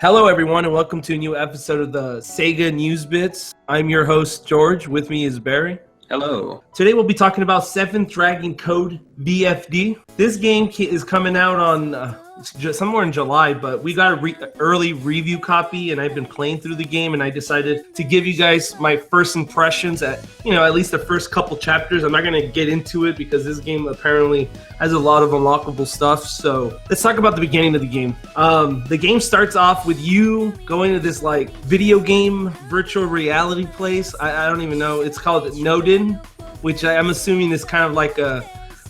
Hello, everyone, and welcome to a new episode of the SEGA News Bits. I'm your host, George. With me is Barry. Hello. Today we'll be talking about 7th Dragon Code VFD. This game is coming out on somewhere in July, but we got an early review copy, and I've been playing through the game, and I decided to give you guys my first impressions at least the first couple chapters. I'm not going to get into it because this game apparently has a lot of unlockable stuff. So let's talk about the beginning of the game. The game starts off with you going to this like video game virtual reality place. I don't even know. It's called Nodin, which I'm assuming is kind of like a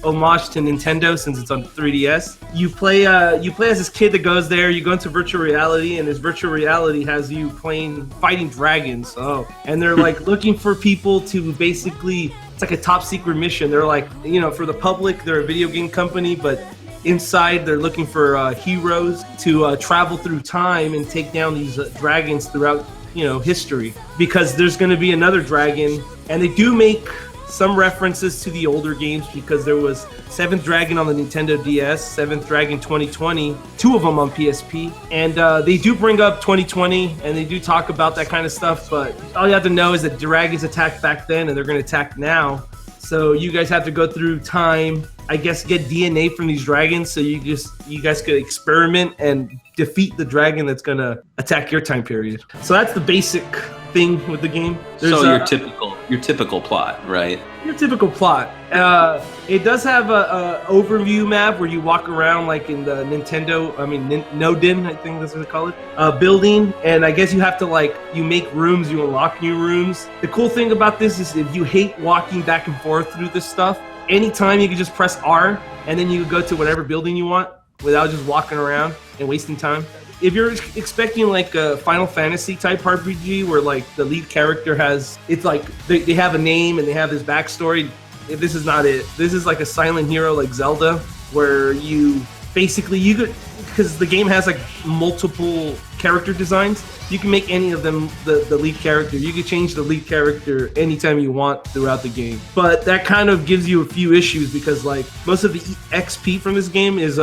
homage to Nintendo since it's on 3DS. You play as this kid that goes there. You go into virtual reality, and this virtual reality has you fighting dragons. And they're like looking for people to basically. It's like a top secret mission. They're like, for the public, they're a video game company, but inside they're looking for heroes to travel through time and take down these dragons throughout history. Because there's going to be another dragon, and they do make some references to the older games because there was 7th Dragon on the Nintendo DS, 7th Dragon 2020, two of them on PSP, and they do bring up 2020 and they do talk about that kind of stuff, but all you have to know is that dragons attacked back then and they're going to attack now. So you guys have to go through time, I guess, get DNA from these dragons so you guys could experiment and defeat the dragon that's going to attack your time period. So that's the basic thing with the game. So your typical plot, right? Your typical plot. It does have a overview map where you walk around like in the Nodin, I think that's what they call it, building. And I guess you have to you make rooms, you unlock new rooms. The cool thing about this is if you hate walking back and forth through this stuff, anytime you can just press R and then you go to whatever building you want without just walking around and wasting time. If you're expecting like a Final Fantasy type RPG where like the lead character it's like they have a name and they have this backstory, this is not it. This is like a silent hero like Zelda where you could, because the game has like multiple character designs, you can make any of them the lead character. You can change the lead character anytime you want throughout the game. But that kind of gives you a few issues because like most of the XP from this game is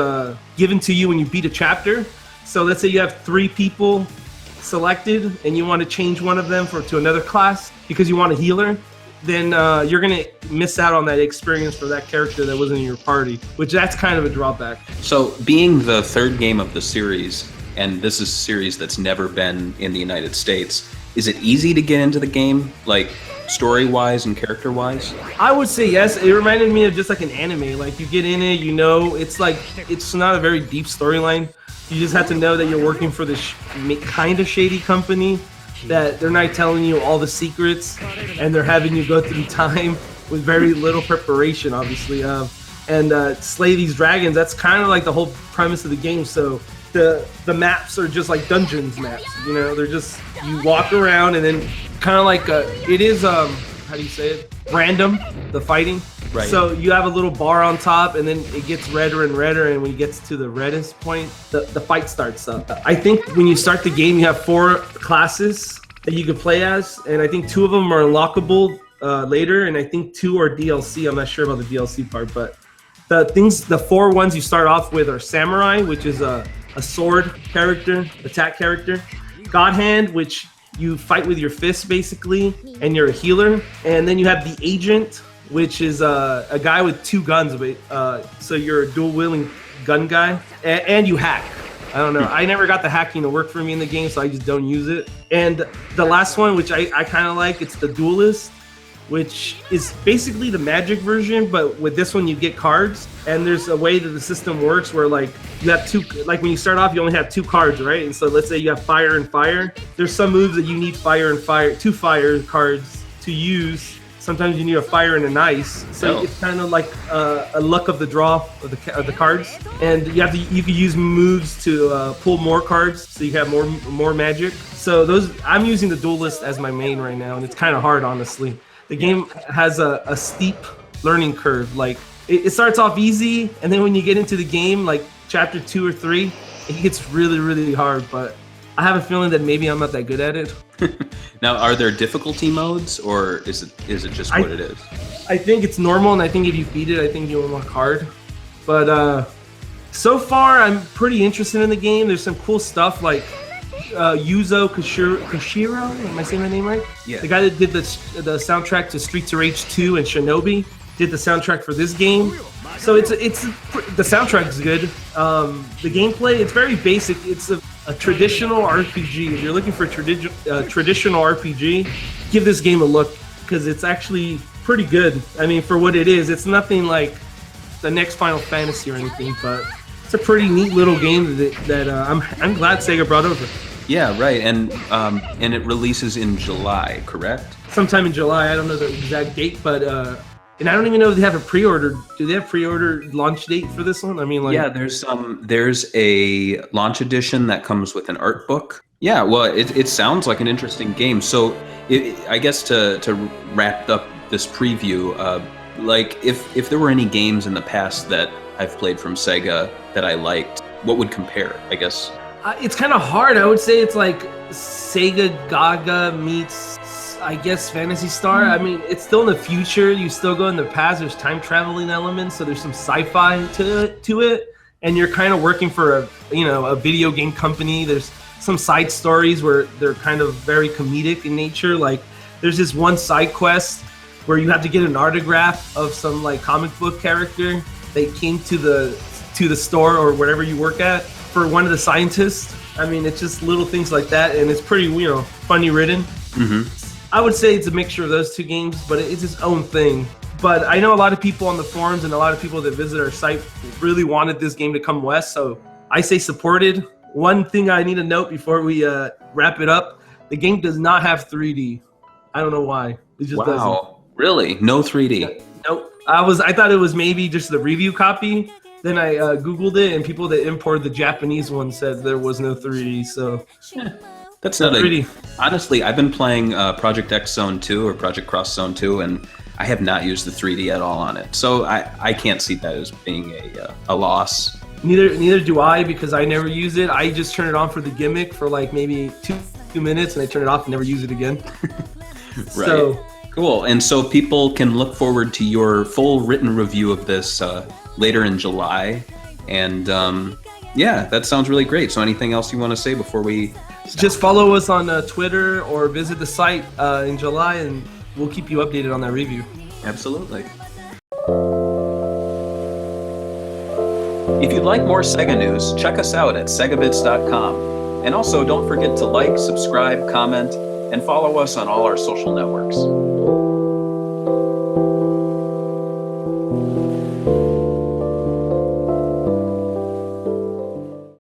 given to you when you beat a chapter. So let's say you have 3 people selected and you want to change one of them to another class because you want a healer, then you're going to miss out on that experience for that character that wasn't in your party, which that's kind of a drawback. So being the third game of the series, and this is a series that's never been in the United States, is it easy to get into the game, like story-wise and character-wise? I would say yes. It reminded me of just like an anime. Like you get in it, it's not a very deep storyline. You just have to know that you're working for this kind of shady company, that they're not telling you all the secrets, and they're having you go through time with very little preparation, obviously, and slay these dragons. That's kind of like the whole premise of the game. So the maps are just like dungeons maps. They're just, you walk around and then kind of like it is how do you say it? Random, the fighting. Right. So you have a little bar on top, and then it gets redder and redder, and when it gets to the reddest point, the fight starts up. I think when you start the game, you have 4 classes that you can play as, and I think 2 of them are unlockable later, and I think 2 are DLC. I'm not sure about the DLC part, but the 4 ones you start off with are Samurai, which is a sword character, attack character, God Hand, which you fight with your fists basically, and you're a healer, and then you have the Agent, which is a guy with 2 guns, so you're a dual-wielding gun guy, and you hack. I don't know. I never got the hacking to work for me in the game, so I just don't use it. And the last one, which I kind of like, it's the Duelist, which is basically the Magic version, but with this one you get cards, and there's a way that the system works where like you have 2, like when you start off you only have 2 cards, right? And so let's say you have fire and fire. There's some moves that you need fire and fire, 2 fire cards to use. Sometimes you need a fire and an ice, so It's kind of like a luck of the draw of the cards, and you can use moves to pull more cards, so you have more magic. So I'm using the Duelist as my main right now, and it's kind of hard, honestly. The game has a steep learning curve. Like it starts off easy, and then when you get into the game, like chapter 2 or 3, it gets really, really hard. But I have a feeling that maybe I'm not that good at it. Now, are there difficulty modes, or is it just what it is? I think it's normal, and I think if you beat it, I think you unlock hard. But so far, I'm pretty interested in the game. There's some cool stuff, like Yuzo Koshiro. Am I saying that name right? Yeah. The guy that did the soundtrack to Streets of Rage 2 and Shinobi did the soundtrack for this game. So the soundtrack is good. The gameplay, it's very basic. It's a traditional RPG. If you're looking for a traditional RPG, give this game a look because it's actually pretty good. I mean, for what it is, it's nothing like the next Final Fantasy or anything, but it's a pretty neat little game that I'm glad Sega brought over. Yeah, right. And it releases in July, correct? Sometime in July. I don't know the exact date, but and I don't even know if they have a pre-order. Do they have pre-order launch date for this one? I mean, like, yeah, there's a launch edition that comes with an art book. Yeah, well, it sounds like an interesting game. So I guess to wrap up this preview, like if there were any games in the past that I've played from Sega that I liked, what would compare, I guess? It's kind of hard. I would say it's like Sega Gaga meets, I guess, Phantasy Star. I mean, it's still in the future. You still go in the past. There's time traveling elements, so there's some sci-fi to it. And you're kind of working for a video game company. There's some side stories where they're kind of very comedic in nature. Like there's this one side quest where you have to get an autograph of some like comic book character. They came to the store or wherever you work at for one of the scientists. I mean, it's just little things like that, and it's pretty, funny written. Mm-hmm. I would say it's a mixture of those two games, but it's its own thing. But I know a lot of people on the forums and a lot of people that visit our site really wanted this game to come west, so I say supported. One thing I need to note before we wrap it up, the game does not have 3D. I don't know why. It just doesn't. Really? No 3D? Yeah, nope. I thought it was maybe just the review copy. Then I Googled it, and people that imported the Japanese one said there was no 3D, so... Yeah. That's not 3D. Honestly, I've been playing Project X Zone 2 or Project Cross Zone 2, and I have not used the 3D at all on it. So I can't see that as being a loss. Neither do I, because I never use it. I just turn it on for the gimmick for like maybe two minutes, and I turn it off and never use it again. Right. So, cool. And so people can look forward to your full written review of this later in July. And yeah, that sounds really great. So anything else you want to say before we... Just follow us on Twitter or visit the site in July, and we'll keep you updated on that review. Absolutely. If you'd like more Sega news, check us out at segabits.com. And also, don't forget to like, subscribe, comment, and follow us on all our social networks.